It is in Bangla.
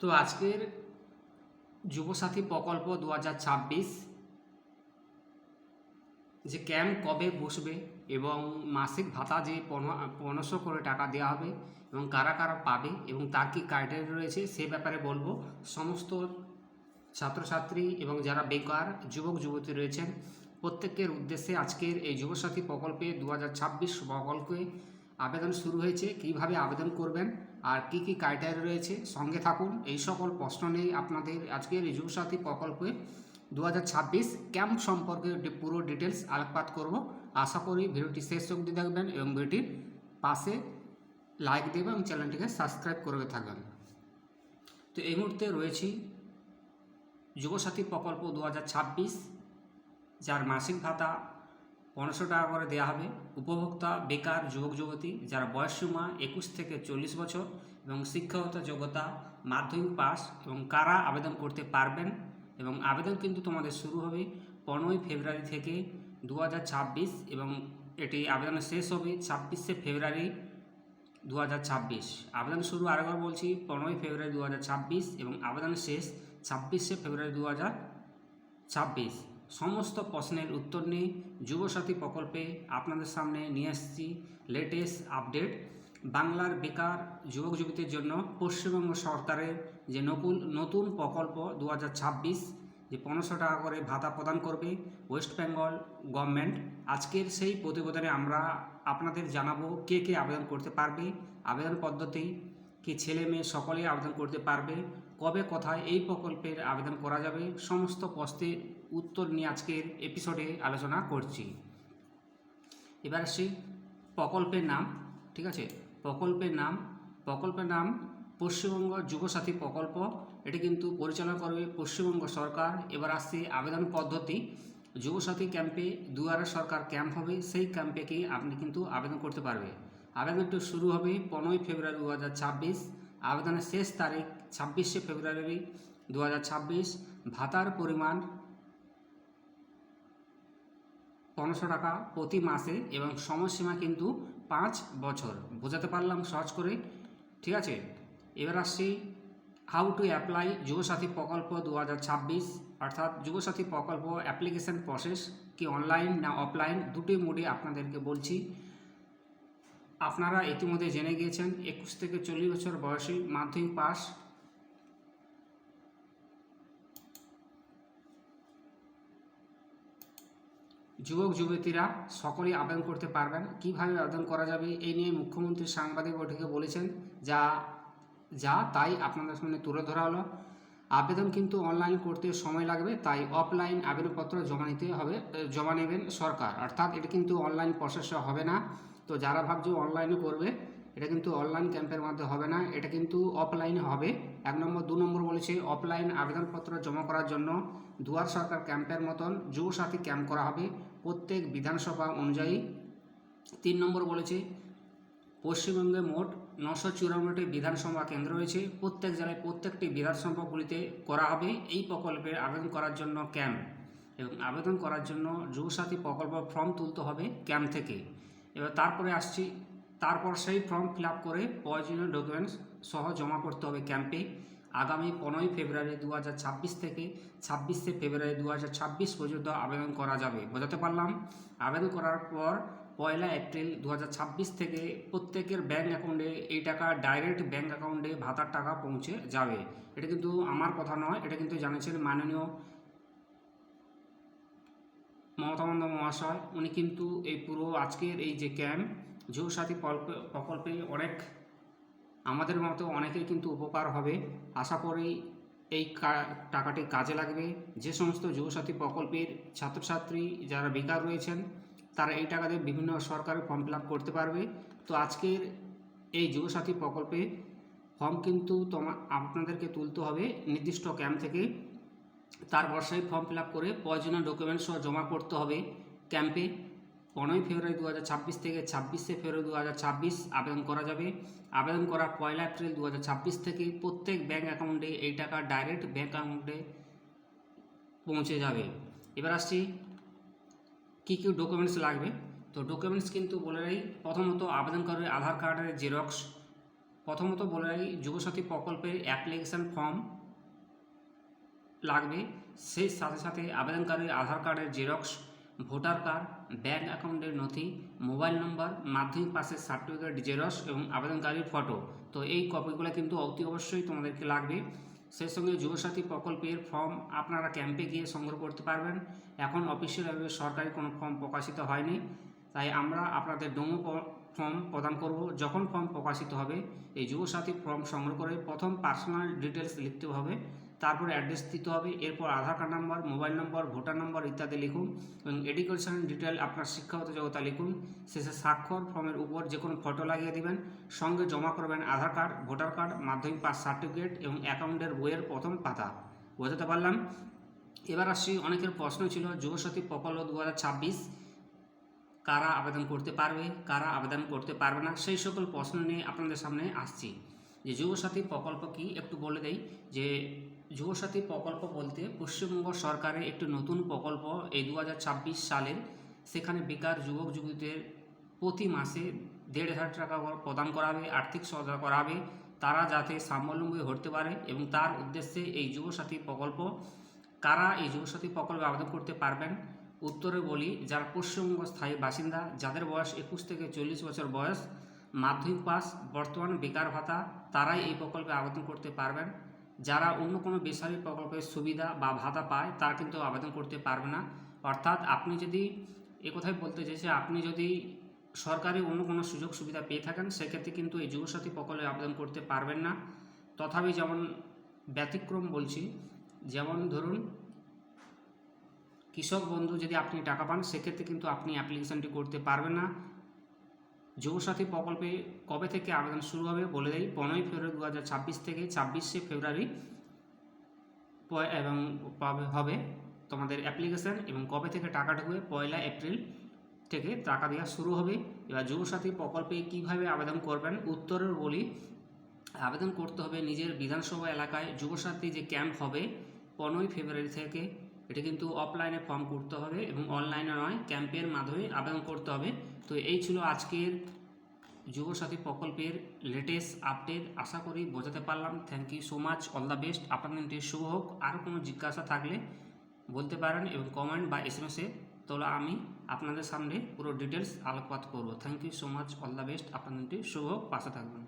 তো আজকের যুবসাথী প্রকল্প 2026 যে ক্যাম্প কবে বসবে এবং মাসিক ভাতা যে 1500 করে টাকা দেওয়া হবে এবং কারা কারা পাবে এবং তার কী ক্রাইটেরিয়া রয়েছে সে ব্যাপারে বলবো। সমস্ত ছাত্রছাত্রী এবং যারা বেকার যুবক যুবতী রয়েছেন প্রত্যেকের উদ্দেশ্যে আজকের এই যুবসাথী প্রকল্পে 2026 প্রকল্পে আবেদন শুরু হয়েছে। কিভাবে আবেদন করবেন আর কি কি ক্রাইটেরিয়া রয়েছে, সঙ্গে থাকুন। এই সকল প্রশ্ন নিয়ে আপনাদের আজকের এই যুবসাথী প্রকল্পে 2026 ক্যাম্প সম্পর্কে পুরো ডিটেলস আলোকপাত করব। আশা করি ভিডিওটি শেষ অবধি দেখবেন এবং ভিডিওটির পাশে লাইক দেবেন এবং চ্যানেলটিকে সাবস্ক্রাইব করে থাকবেন। তো এই মুহূর্তে রয়েছি যুবসাথী প্রকল্প 2026, যার মাসিক ভাতা 1500 টাকা করে দেওয়া হবে। উপভোক্তা বেকার যুবক যুবতী যারা বয়সসীমা 21 থেকে 40 বছর এবং শিক্ষাগত যোগ্যতা মাধ্যমিক পাস এবং কারা আবেদন করতে পারবেন। এবং আবেদন কিন্তু তোমাদের শুরু হবে 15ই ফেব্রুয়ারি থেকে 2026 এবং এটি আবেদনের শেষ হবে 26শে ফেব্রুয়ারি 2026। আবেদন শুরু আরেকবার বলছি 15ই ফেব্রুয়ারি 2026 এবং আবেদনের শেষ 26শে ফেব্রুয়ারি 2026। সমস্ত প্রশ্নের উত্তর নিয়ে যুবসাথী প্রকল্পে আপনাদের সামনে নিয়ে এসেছি লেটেস্ট আপডেট। বাংলার বেকার যুবক যুবতীর জন্য পশ্চিমবঙ্গ সরকারের যে নতুন প্রকল্প 2026, যে 1500 টাকা করে ভাতা প্রদান করবে ওয়েস্ট বেঙ্গল গভর্নমেন্ট। আজকের সেই প্রতিবেদনে আমরা আপনাদের জানাবো কে কে আবেদন করতে পারবে, আবেদন পদ্ধতি কি, ছেলে মেয়ে সকলেই আবেদন করতে পারবে, কবে কোথায় এই প্রকল্পের আবেদন করা যাবে, সমস্ত প্রশ্নের উত্তর নিয়ে আজকের এপিসোডে আলোচনা করছি। এবার আসছি প্রকল্পের নাম। ঠিক আছে, প্রকল্পের নাম পশ্চিমবঙ্গ যুবসাথী প্রকল্প। এটি কিন্তু পরিচালনা করবে পশ্চিমবঙ্গ সরকার। এবার আসছে আবেদন পদ্ধতি। যুবসাথী ক্যাম্পে দুয়ারে সরকার ক্যাম্প হবে, সেই ক্যাম্পে কি আপনি কিন্তু আবেদন করতে পারবে। আবেদনটি শুরু হবে 15ই ফেব্রুয়ারি 2026, আবেদনের শেষ তারিখ 26শে ফেব্রুয়ারি 2026। ভাতার পরিমাণ 1500 টাকা প্রতি মাসে এবং সময়সীমা কিন্তু 5 বছর। বোঝাতে পারলাম সহজ করে? ঠিক আছে, এবার আসছি হাউ টু অ্যাপ্লাই যুবসাথী প্রকল্প 2026, অর্থাৎ যুবসাথী প্রকল্প অ্যাপ্লিকেশন প্রসেস কি অনলাইন না অফলাইন, দুটি মোডে আপনাদেরকে বলছি। আপনারা ইতিমধ্যে জেনে গিয়েছেন 21 থেকে 40 বছর বয়সী মাধ্যমিক পাস যুবক যুবতীরা সকলেই আবেদন করতে পারবেন। কিভাবে আবেদন করা যাবে এই নিয়ে মুখ্যমন্ত্রী সাংবাদিক বৈঠকে বলেছেন, যা তাই আপনাদের সামনে তুলে ধরা হলো। আবেদন কিন্তু অনলাইন করতে সময় লাগবে, তাই অফলাইন আবেদনপত্র জমা নেবেন সরকার, অর্থাৎ এটা কিন্তু অনলাইন প্রসেস হবে না। তো যারা ভাবছো অনলাইনে করবে, এটা কিন্তু অনলাইন ক্যাম্পের মধ্যে হবে না, এটা কিন্তু অফলাইনে হবে। 1 নম্বর। 2 নম্বর বলেছে অফলাইন আবেদনপত্র জমা করার জন্য দুয়ার সরকার ক্যাম্পের মতন যুবসাথী ক্যাম্প করা হবে প্রত্যেক বিধানসভা অনুযায়ী। 3 নম্বর বলেছে পশ্চিমবঙ্গে মোট 994টি বিধানসভা কেন্দ্র রয়েছে, প্রত্যেক জেলায় প্রত্যেকটি বিধানসভাগুলিতে করা হবে এই প্রকল্পের আবেদন করার জন্য ক্যাম্প। এবং আবেদন করার জন্য যুবসাথী প্রকল্প ফর্ম তুলতে হবে ক্যাম্প থেকে। এবার তারপর সেই ফর্ম ফিল আপ করে প্রয়োজনীয় ডকুমেন্টস সহ জমা করতে হবে ক্যাম্পে। আগামী 15ই ফেব্রুয়ারি 2026 থেকে 26শে ফেব্রুয়ারি 2026 পর্যন্ত আবেদন করা যাবে। বোঝাতে পারলাম? আবেদন করার পর 1 এপ্রিল 2026 থেকে প্রত্যেকের ব্যাঙ্ক অ্যাকাউন্টে এই টাকা ডাইরেক্ট ব্যাঙ্ক অ্যাকাউন্টে ভাতার টাকা পৌঁছে যাবে। এটা কিন্তু আমার কথা নয়, এটা কিন্তু জানিয়েছেন মাননীয় মমতা বন্দ্যোপাধ্যায় মহাশয়। উনি কিন্তু এই পুরো আজকের এই যে ক্যাম্প যুবসাথী প্রকল্পে অনেক আমাদের মতো অনেকেই কিন্তু উপকার হবে। আশা করি এই টাকাটি কাজে লাগবে। যে সমস্ত যুবসাথী প্রকল্পের ছাত্রছাত্রী যারা বেকার রয়েছেন তারা এই টাকা দিয়ে বিভিন্ন সরকারি ফর্ম ফিল আপ করতে পারবে। তো আজকের এই যুবসাথী প্রকল্পে ফর্ম কিন্তু আপনাদেরকে তুলতে হবে নির্দিষ্ট ক্যাম্প থেকে। তারপর সেই ফর্ম ফিল আপ করে প্রয়োজনীয় ডকুমেন্টস জমা করতে হবে ক্যাম্পে। 15ই ফেব্রুয়ারি 2026 থেকে 26শে ফেব্রুয়ারি 2026 আবেদন করা যাবে। আবেদন করার 1 এপ্রিল 2026 থেকে প্রত্যেক ব্যাঙ্ক অ্যাকাউন্টে এই টাকা ডাইরেক্ট ব্যাঙ্ক অ্যাকাউন্টে পৌঁছে যাবে। এবার আসছি কী কী ডকুমেন্টস লাগবে। তো ডকুমেন্টস কিন্তু বলে রাখি, প্রথমত আবেদনকারীর আধার কার্ডের জেরক্স, প্রথমত বলে রাখি, যুবসাথী প্রকল্পের অ্যাপ্লিকেশান ফর্ম লাগবে, সেই সাথে সাথে আবেদনকারীর আধার কার্ডের জেরক্স, ভোটার কার্ড, ব্যাঙ্ক অ্যাকাউন্টের নথি, মোবাইল নম্বর, মাধ্যমিক পাসের সার্টিফিকেট জেরক্স এবং আবেদনকারীর ফটো। তো এই কপিগুলো কিন্তু অতি অবশ্যই তোমাদেরকে লাগবে। সেই সঙ্গে যুবসাথী প্রকল্পের ফর্ম আপনারা ক্যাম্পে গিয়ে সংগ্রহ করতে পারবেন। এখন অফিসিয়ালভাবে সরকারি কোনো ফর্ম প্রকাশিত হয়নি, তাই আমরা আপনাদের ডেমো ফর্ম প্রদান করব। যখন ফর্ম প্রকাশিত হবে, এই যুবসাথী ফর্ম সংগ্রহ করে প্রথম পার্সোনাল ডিটেলস লিখতে হবে, তারপরে অ্যাড্রেস দিতে হবে, এরপর Aadhaar card number, mobile number, voter number ইত্যাদি লিখুন এবং এডুকেশন ডিটেল আপনার শিক্ষাগত যোগ্যতা লিখুন। শেষে স্বাক্ষর ফর্মের উপর যে কোনো ফটো লাগিয়ে দিবেন, সঙ্গে জমা করবেন আধার কার্ড, ভোটার কার্ড, মাধ্যমিক পাস সার্টিফিকেট এবং অ্যাকাউন্টের বইয়ের প্রথম পাতা। বোঝাতে পারলাম? এবার আসছি, অনেকের প্রশ্ন ছিল যুবসাথী প্রকল্প 2026 কারা আবেদন করতে পারবে, কারা আবেদন করতে পারবে না, সেই সকল প্রশ্ন নিয়ে আপনাদের সামনে আসছি। যে যুবসাথী প্রকল্প কি একটু বলে দেই। যে যুবসাথী প্রকল্প বলতে পশ্চিমবঙ্গ সরকারের একটি নতুন প্রকল্প এই 2026 সালের। সেখানে বেকার যুবক যুবতীদের প্রতি মাসে 1,500 টাকা প্রদান করা হবে, আর্থিক সহায়তা করা হবে, তারা যাতে স্বাবলম্বী হতে পারে এবং তার উদ্দেশ্যে এই যুবসাথী প্রকল্প। কারা এই যুবসাথী প্রকল্পে আবেদন করতে পারবেন? উত্তরে বলি, যারা পশ্চিমবঙ্গ স্থায়ী বাসিন্দা, যাদের বয়স 21 থেকে 40 বছর বয়স, মাধ্যমিক পাস, বর্তমান বেকার ভাতা, তারাই এই প্রকল্পে আবেদন করতে পারবেন। যারা অন্য কোনো বেসরকারি প্রকল্পের সুবিধা বা ভাতা পায় তারা কিন্তু আবেদন করতে পারবে না। অর্থাৎ আপনি যদি, কথাই বলতে চাইছে, আপনি যদি সরকারি অন্য কোনো সুযোগ সুবিধা পেয়ে থাকেন, সেক্ষেত্রে কিন্তু এই যুবসাথী প্রকল্পে আবেদন করতে পারবেন না। তথাপি যেমন ব্যতিক্রম বলছি, যেমন ধরুন কৃষক বন্ধু যদি আপনি টাকা পান, সেক্ষেত্রে কিন্তু আপনি অ্যাপ্লিকেশনটি করতে পারবেন না। যুবসাথী প্রকল্পে কবে থেকে আবেদন শুরু হবে বলে দেই। 15 ফেব্রুয়ারি 2026 থেকে 26শে ফেব্রুয়ারি এবং হবে তোমাদের অ্যাপ্লিকেশান, এবং কবে থেকে টাকা ঢুকবে 1 এপ্রিল থেকে টাকা দেওয়া শুরু হবে। এবার যুবসাথী প্রকল্পে কিভাবে আবেদন করবেন উত্তরের বলি। আবেদন করতে হবে নিজের বিধানসভা এলাকায় যুবসাথী যে ক্যাম্প হবে 15 ফেব্রুয়ারি থেকে। এটা কিন্তু অফলাইনে ফর্ম করতে হবে এবং অনলাইনে নয়, ক্যাম্পের মাধ্যমে আবেদন করতে হবে। তো এই ছিল আজকের যুবসাথী প্রকল্পের লেটেস্ট আপডেট। আশা করি বোঝাতে পারলাম। Thank you so much, all the best. আপনাদের দিনটি শুভ হোক। আরও কোনো জিজ্ঞাসা থাকলে বলতে পারেন এবং কমেন্ট বা SMS-এ তোলা, আমি আপনাদের সামনে পুরো ডিটেলস আলোকপাত করব। Thank you so much, all the best. আপনাদের দিনটি শুভ হোক, পাশে থাকবেন।